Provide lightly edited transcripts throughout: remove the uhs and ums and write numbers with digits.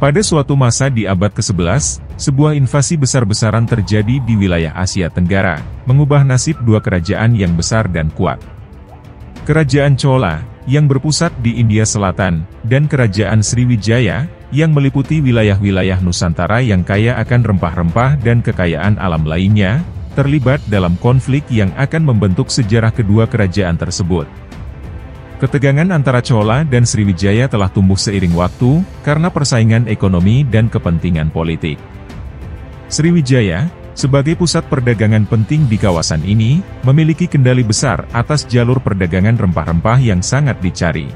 Pada suatu masa di abad ke-11, sebuah invasi besar-besaran terjadi di wilayah Asia Tenggara, mengubah nasib dua kerajaan yang besar dan kuat. Kerajaan Chola, yang berpusat di India Selatan, dan Kerajaan Sriwijaya, yang meliputi wilayah-wilayah Nusantara yang kaya akan rempah-rempah dan kekayaan alam lainnya, terlibat dalam konflik yang akan membentuk sejarah kedua kerajaan tersebut. Ketegangan antara Chola dan Sriwijaya telah tumbuh seiring waktu, karena persaingan ekonomi dan kepentingan politik. Sriwijaya, sebagai pusat perdagangan penting di kawasan ini, memiliki kendali besar atas jalur perdagangan rempah-rempah yang sangat dicari.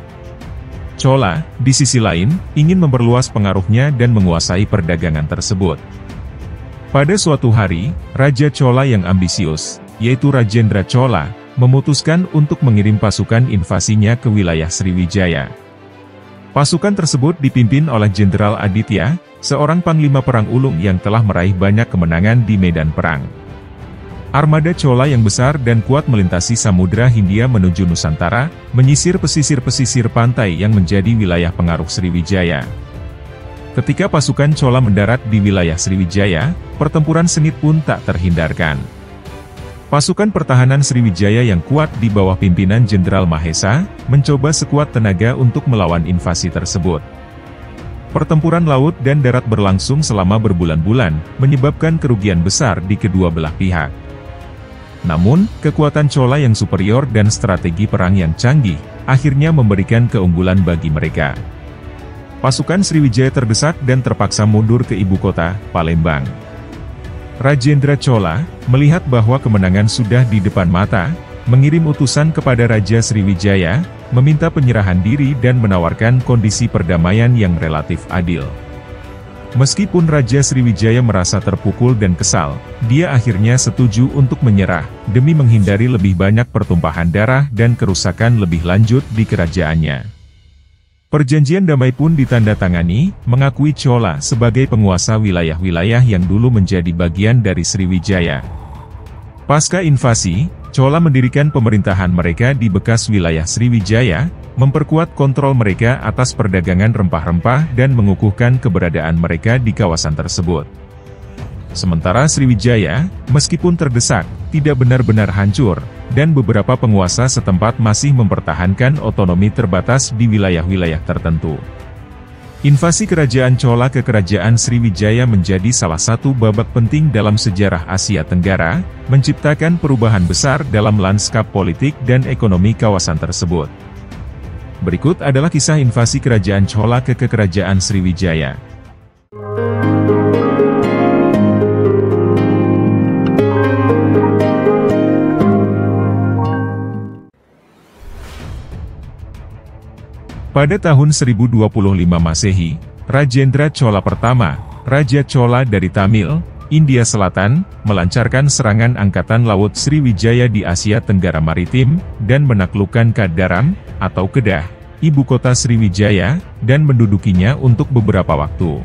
Chola, di sisi lain, ingin memperluas pengaruhnya dan menguasai perdagangan tersebut. Pada suatu hari, Raja Chola yang ambisius, yaitu Rajendra Chola, memutuskan untuk mengirim pasukan invasinya ke wilayah Sriwijaya. Pasukan tersebut dipimpin oleh Jenderal Aditya, seorang panglima perang ulung yang telah meraih banyak kemenangan di medan perang. Armada Chola yang besar dan kuat melintasi Samudra Hindia menuju Nusantara, menyisir pesisir-pesisir pantai yang menjadi wilayah pengaruh Sriwijaya. Ketika pasukan Chola mendarat di wilayah Sriwijaya, pertempuran sengit pun tak terhindarkan. Pasukan pertahanan Sriwijaya yang kuat di bawah pimpinan Jenderal Mahesa, mencoba sekuat tenaga untuk melawan invasi tersebut. Pertempuran laut dan darat berlangsung selama berbulan-bulan, menyebabkan kerugian besar di kedua belah pihak. Namun, kekuatan Chola yang superior dan strategi perang yang canggih, akhirnya memberikan keunggulan bagi mereka. Pasukan Sriwijaya terdesak dan terpaksa mundur ke ibu kota, Palembang. Rajendra Chola, melihat bahwa kemenangan sudah di depan mata, mengirim utusan kepada Raja Sriwijaya, meminta penyerahan diri dan menawarkan kondisi perdamaian yang relatif adil. Meskipun Raja Sriwijaya merasa terpukul dan kesal, dia akhirnya setuju untuk menyerah, demi menghindari lebih banyak pertumpahan darah dan kerusakan lebih lanjut di kerajaannya. Perjanjian damai pun ditandatangani, mengakui Chola sebagai penguasa wilayah-wilayah yang dulu menjadi bagian dari Sriwijaya. Pasca invasi, Chola mendirikan pemerintahan mereka di bekas wilayah Sriwijaya, memperkuat kontrol mereka atas perdagangan rempah-rempah dan mengukuhkan keberadaan mereka di kawasan tersebut. Sementara Sriwijaya, meskipun terdesak, tidak benar-benar hancur, dan beberapa penguasa setempat masih mempertahankan otonomi terbatas di wilayah-wilayah tertentu. Invasi kerajaan Chola ke kerajaan Sriwijaya menjadi salah satu babak penting dalam sejarah Asia Tenggara, menciptakan perubahan besar dalam lanskap politik dan ekonomi kawasan tersebut. Berikut adalah kisah invasi kerajaan Chola ke kerajaan Sriwijaya. Pada tahun 1025 Masehi, Rajendra Chola pertama, Raja Chola dari Tamil, India Selatan, melancarkan serangan Angkatan Laut Sriwijaya di Asia Tenggara Maritim, dan menaklukkan Kadaram, atau Kedah, ibu kota Sriwijaya, dan mendudukinya untuk beberapa waktu.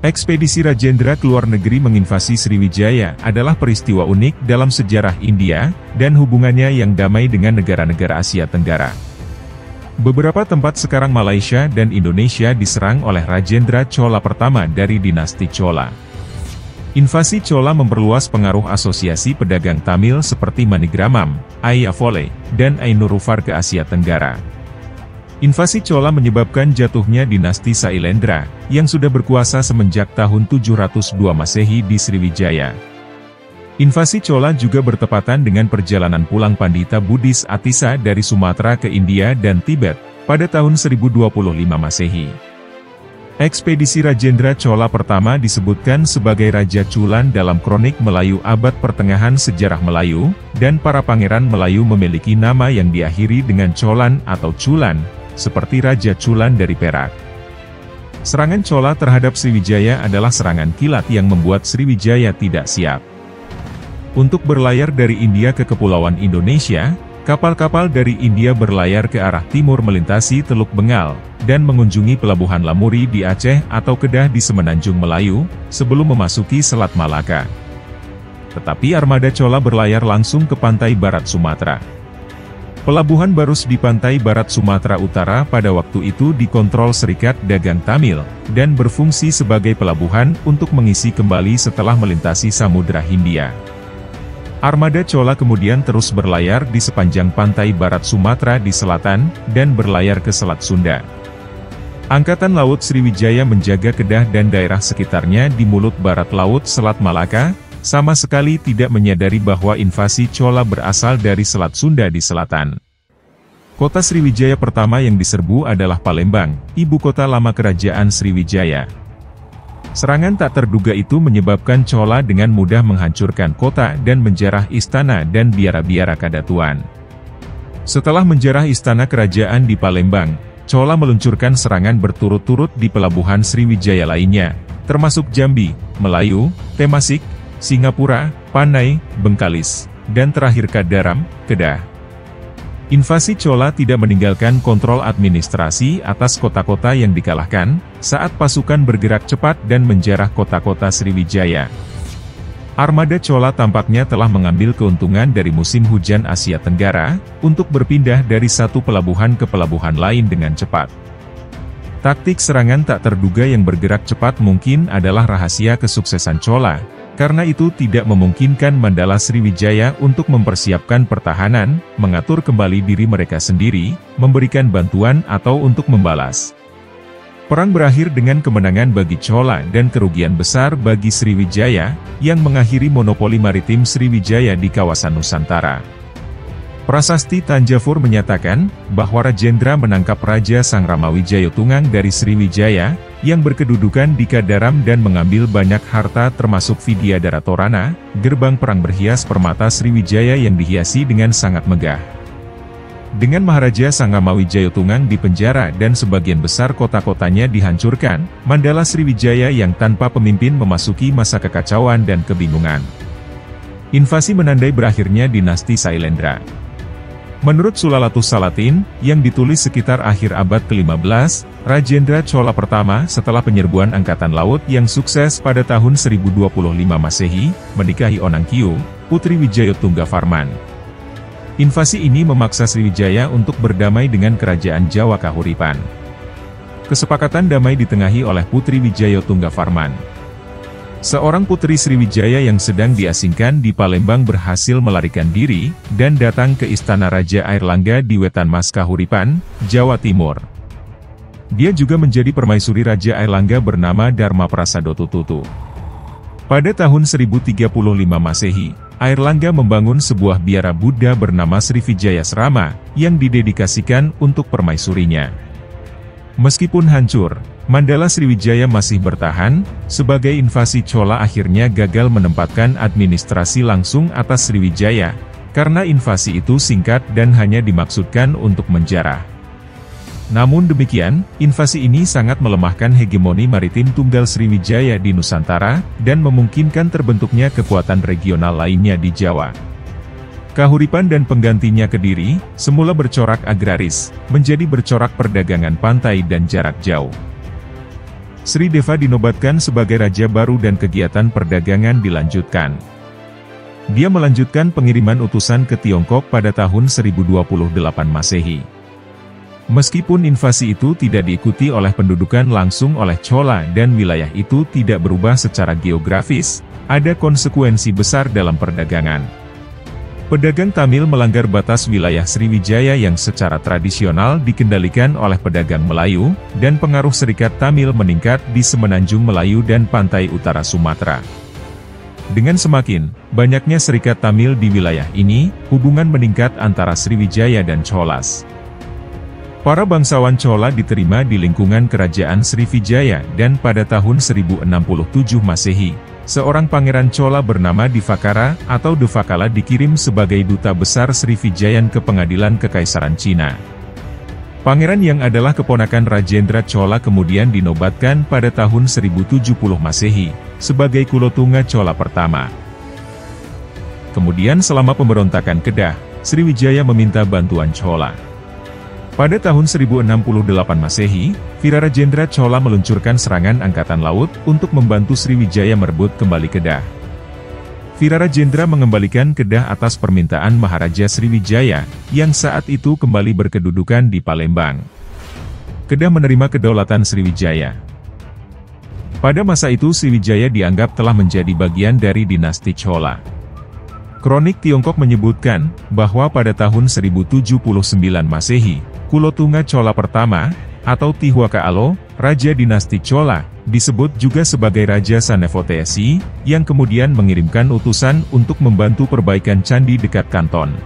Ekspedisi Rajendra ke luar negeri menginvasi Sriwijaya adalah peristiwa unik dalam sejarah India, dan hubungannya yang damai dengan negara-negara Asia Tenggara. Beberapa tempat sekarang Malaysia dan Indonesia diserang oleh Rajendra Chola pertama dari dinasti Chola. Invasi Chola memperluas pengaruh asosiasi pedagang Tamil seperti Manigramam, Ayavole, dan Ainurufar ke Asia Tenggara. Invasi Chola menyebabkan jatuhnya dinasti Sailendra, yang sudah berkuasa semenjak tahun 702 Masehi di Sriwijaya. Invasi Chola juga bertepatan dengan perjalanan pulang Pandita Buddhis Atisa dari Sumatera ke India dan Tibet, pada tahun 1025 Masehi. Ekspedisi Rajendra Chola pertama disebutkan sebagai Raja Chulan dalam kronik Melayu abad pertengahan sejarah Melayu, dan para pangeran Melayu memiliki nama yang diakhiri dengan Cholan atau Chulan, seperti Raja Chulan dari Perak. Serangan Chola terhadap Sriwijaya adalah serangan kilat yang membuat Sriwijaya tidak siap. Untuk berlayar dari India ke Kepulauan Indonesia, kapal-kapal dari India berlayar ke arah timur melintasi Teluk Bengal, dan mengunjungi pelabuhan Lamuri di Aceh atau Kedah di Semenanjung Melayu, sebelum memasuki Selat Malaka. Tetapi armada Chola berlayar langsung ke pantai barat Sumatera. Pelabuhan Barus di pantai barat Sumatera Utara pada waktu itu dikontrol Serikat Dagang Tamil, dan berfungsi sebagai pelabuhan untuk mengisi kembali setelah melintasi Samudra Hindia. Armada Chola kemudian terus berlayar di sepanjang pantai barat Sumatera di selatan, dan berlayar ke Selat Sunda. Angkatan Laut Sriwijaya menjaga Kedah dan daerah sekitarnya di mulut barat Laut Selat Malaka, sama sekali tidak menyadari bahwa invasi Chola berasal dari Selat Sunda di selatan. Kota Sriwijaya pertama yang diserbu adalah Palembang, ibu kota lama kerajaan Sriwijaya. Serangan tak terduga itu menyebabkan Chola dengan mudah menghancurkan kota dan menjarah istana dan biara-biara Kadatuan. Setelah menjarah istana kerajaan di Palembang, Chola meluncurkan serangan berturut-turut di pelabuhan Sriwijaya lainnya, termasuk Jambi, Melayu, Temasik, Singapura, Panai, Bengkalis, dan terakhir Kadaram, Kedah. Invasi Chola tidak meninggalkan kontrol administrasi atas kota-kota yang dikalahkan, saat pasukan bergerak cepat dan menjarah kota-kota Sriwijaya. Armada Chola tampaknya telah mengambil keuntungan dari musim hujan Asia Tenggara, untuk berpindah dari satu pelabuhan ke pelabuhan lain dengan cepat. Taktik serangan tak terduga yang bergerak cepat mungkin adalah rahasia kesuksesan Chola, karena itu tidak memungkinkan Mandala Sriwijaya untuk mempersiapkan pertahanan, mengatur kembali diri mereka sendiri, memberikan bantuan atau untuk membalas. Perang berakhir dengan kemenangan bagi Chola dan kerugian besar bagi Sriwijaya, yang mengakhiri monopoli maritim Sriwijaya di kawasan Nusantara. Prasasti Tanjavur menyatakan, bahwa Rajendra menangkap Raja Sangramawijaya Tunggang dari Sriwijaya, yang berkedudukan di Kadaram dan mengambil banyak harta termasuk Vidyadhara Torana, gerbang perang berhias permata Sriwijaya yang dihiasi dengan sangat megah. Dengan Maharaja Sangramawijaya Tunggang dipenjara dan sebagian besar kota-kotanya dihancurkan, Mandala Sriwijaya yang tanpa pemimpin memasuki masa kekacauan dan kebingungan. Invasi menandai berakhirnya dinasti Sailendra. Menurut Sulalatus Salatin, yang ditulis sekitar akhir abad ke-15, Rajendra Chola pertama setelah penyerbuan Angkatan Laut yang sukses pada tahun 1025 Masehi, menikahi Onangkio, putri Wijayotungga Varman. Invasi ini memaksa Sriwijaya untuk berdamai dengan kerajaan Jawa Kahuripan. Kesepakatan damai ditengahi oleh putri Wijayotungga Varman. Seorang putri Sriwijaya yang sedang diasingkan di Palembang berhasil melarikan diri, dan datang ke Istana Raja Airlangga di Wetan Mas Kahuripan, Jawa Timur. Dia juga menjadi permaisuri Raja Airlangga bernama Dharma Prasado Tututu. Pada tahun 1035 Masehi, Airlangga membangun sebuah biara Buddha bernama Sriwijayasrama, yang didedikasikan untuk permaisurinya. Meskipun hancur, Mandala Sriwijaya masih bertahan, sebagai invasi Chola akhirnya gagal menempatkan administrasi langsung atas Sriwijaya, karena invasi itu singkat dan hanya dimaksudkan untuk menjarah. Namun demikian, invasi ini sangat melemahkan hegemoni maritim tunggal Sriwijaya di Nusantara, dan memungkinkan terbentuknya kekuatan regional lainnya di Jawa. Kahuripan dan penggantinya Kediri, semula bercorak agraris, menjadi bercorak perdagangan pantai dan jarak jauh. Sri Deva dinobatkan sebagai raja baru dan kegiatan perdagangan dilanjutkan. Dia melanjutkan pengiriman utusan ke Tiongkok pada tahun 1028 Masehi. Meskipun invasi itu tidak diikuti oleh pendudukan langsung oleh Chola dan wilayah itu tidak berubah secara geografis, ada konsekuensi besar dalam perdagangan. Pedagang Tamil melanggar batas wilayah Sriwijaya yang secara tradisional dikendalikan oleh pedagang Melayu, dan pengaruh Serikat Tamil meningkat di Semenanjung Melayu dan pantai utara Sumatera. Dengan semakin banyaknya Serikat Tamil di wilayah ini, hubungan meningkat antara Sriwijaya dan Cholas. Para bangsawan Chola diterima di lingkungan kerajaan Sriwijaya dan pada tahun 1067 Masehi, seorang pangeran Chola bernama Divakara atau Devakala dikirim sebagai duta besar Srivijayan ke pengadilan Kekaisaran Cina. Pangeran yang adalah keponakan Rajendra Chola kemudian dinobatkan pada tahun 1070 Masehi, sebagai Kulotunga Chola pertama. Kemudian selama pemberontakan Kedah, Sriwijaya meminta bantuan Chola. Pada tahun 1068 Masehi, Virarajendra Chola meluncurkan serangan angkatan laut untuk membantu Sriwijaya merebut kembali Kedah. Virarajendra mengembalikan Kedah atas permintaan Maharaja Sriwijaya, yang saat itu kembali berkedudukan di Palembang. Kedah menerima kedaulatan Sriwijaya. Pada masa itu Sriwijaya dianggap telah menjadi bagian dari dinasti Chola. Kronik Tiongkok menyebutkan, bahwa pada tahun 1079 Masehi, Kulotunga Chola pertama, atau Tihuaca Alo, Raja dinasti Chola, disebut juga sebagai Raja Sanefotesi, yang kemudian mengirimkan utusan untuk membantu perbaikan candi dekat Kanton.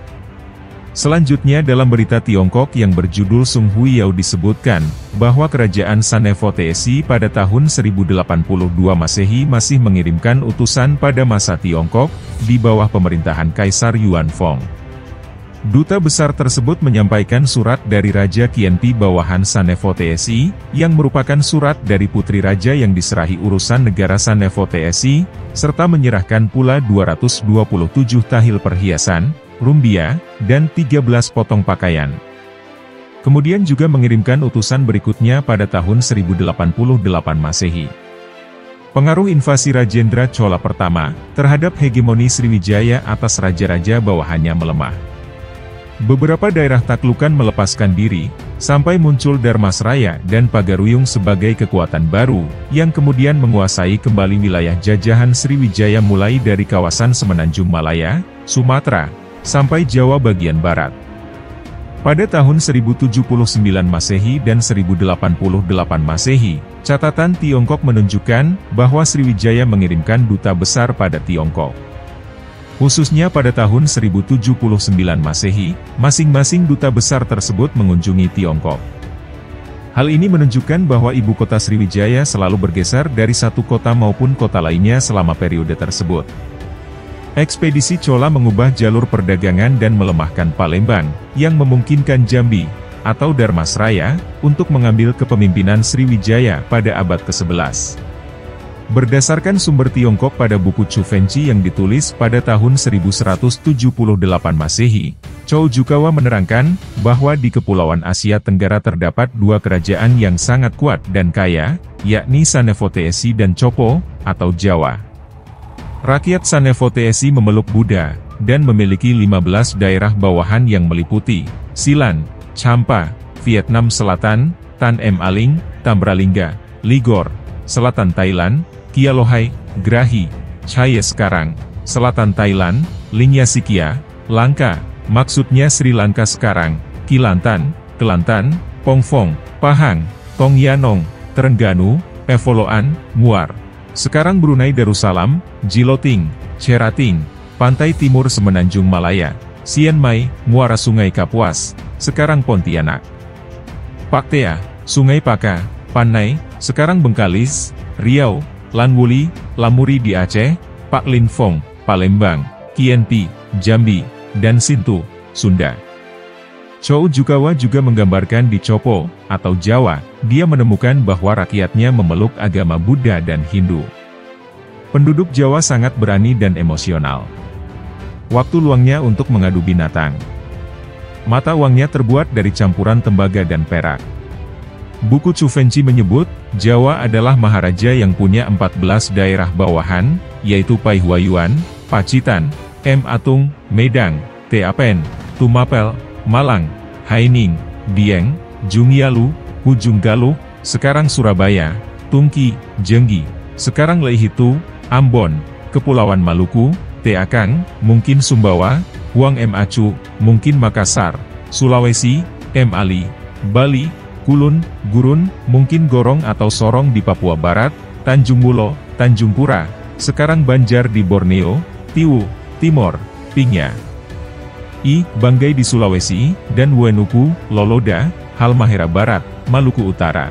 Selanjutnya dalam berita Tiongkok yang berjudul Sung Huiyao disebutkan, bahwa kerajaan Sanefotesi pada tahun 1082 Masehi masih mengirimkan utusan pada masa Tiongkok, di bawah pemerintahan Kaisar Yuan Fong. Duta besar tersebut menyampaikan surat dari Raja Qianpi bawahan Sanefotesi, yang merupakan surat dari putri raja yang diserahi urusan negara Sanefotesi, serta menyerahkan pula 227 tahil perhiasan, rumbia, dan 13 potong pakaian. Kemudian juga mengirimkan utusan berikutnya pada tahun 1088 Masehi. Pengaruh invasi Rajendra Chola pertama, terhadap hegemoni Sriwijaya atas raja-raja bawahannya melemah. Beberapa daerah taklukan melepaskan diri, sampai muncul Dharmasraya dan Pagaruyung sebagai kekuatan baru, yang kemudian menguasai kembali wilayah jajahan Sriwijaya mulai dari kawasan Semenanjung Malaya, Sumatera, sampai Jawa bagian barat. Pada tahun 1079 Masehi dan 1088 Masehi, catatan Tiongkok menunjukkan bahwa Sriwijaya mengirimkan duta besar pada Tiongkok. Khususnya pada tahun 1079 Masehi, masing-masing duta besar tersebut mengunjungi Tiongkok. Hal ini menunjukkan bahwa ibu kota Sriwijaya selalu bergeser dari satu kota maupun kota lainnya selama periode tersebut. Ekspedisi Chola mengubah jalur perdagangan dan melemahkan Palembang, yang memungkinkan Jambi, atau Dharmasraya, untuk mengambil kepemimpinan Sriwijaya pada abad ke-11. Berdasarkan sumber Tiongkok pada buku Chu Fengchi yang ditulis pada tahun 1178 Masehi, Chow Jukawa menerangkan, bahwa di Kepulauan Asia Tenggara terdapat dua kerajaan yang sangat kuat dan kaya, yakni Sanefotesi dan Chopo, atau Jawa. Rakyat Sanefotesi memeluk Buddha, dan memiliki 15 daerah bawahan yang meliputi Silan, Champa, Vietnam Selatan, Tan Em Aling, Tambralingga, Ligor, Selatan Thailand, Kialohai, Grahi, Chaya sekarang, Selatan Thailand, Lingya Sikia, Langka, maksudnya Sri Lanka sekarang, Kelantan, Pongfong, Pahang, Tongyanong, Terengganu, Evoloan, Muar. Sekarang Brunei Darussalam, Jiloting, Cherating, Pantai Timur Semenanjung Malaya, Sian Mai, Muara Sungai Kapuas, sekarang Pontianak. Paktea, Sungai Paka, Panai, sekarang Bengkalis, Riau, Lanwuli, Lamuri di Aceh, Pak Lin Fong, Palembang, Qianpi, Jambi, dan Sintu, Sunda. Chow Jukawa juga menggambarkan di Chopo, atau Jawa, dia menemukan bahwa rakyatnya memeluk agama Buddha dan Hindu. Penduduk Jawa sangat berani dan emosional. Waktu luangnya untuk mengadu binatang. Mata uangnya terbuat dari campuran tembaga dan perak. Buku Chu Fengchi menyebut, Jawa adalah maharaja yang punya 14 daerah bawahan, yaitu Paihuayuan, Pacitan, M. Atung, Medang, Teapen, Tumapel, Malang, Haining, Dieng, Jungyalu, Hujung Galuh, sekarang Surabaya, Tungki, Jenggi, sekarang Leihitu, Ambon, Kepulauan Maluku, Teakang, mungkin Sumbawa, Huang M. Acu, mungkin Makassar, Sulawesi, M. Ali, Bali, Kulun, Gurun, mungkin Gorong atau Sorong di Papua Barat, Tanjung Mulo, Tanjung Pura, sekarang Banjar di Borneo, Tiwu, Timor, Pingya, Banggai di Sulawesi, dan Wenuku, Loloda, Halmahera Barat, Maluku Utara.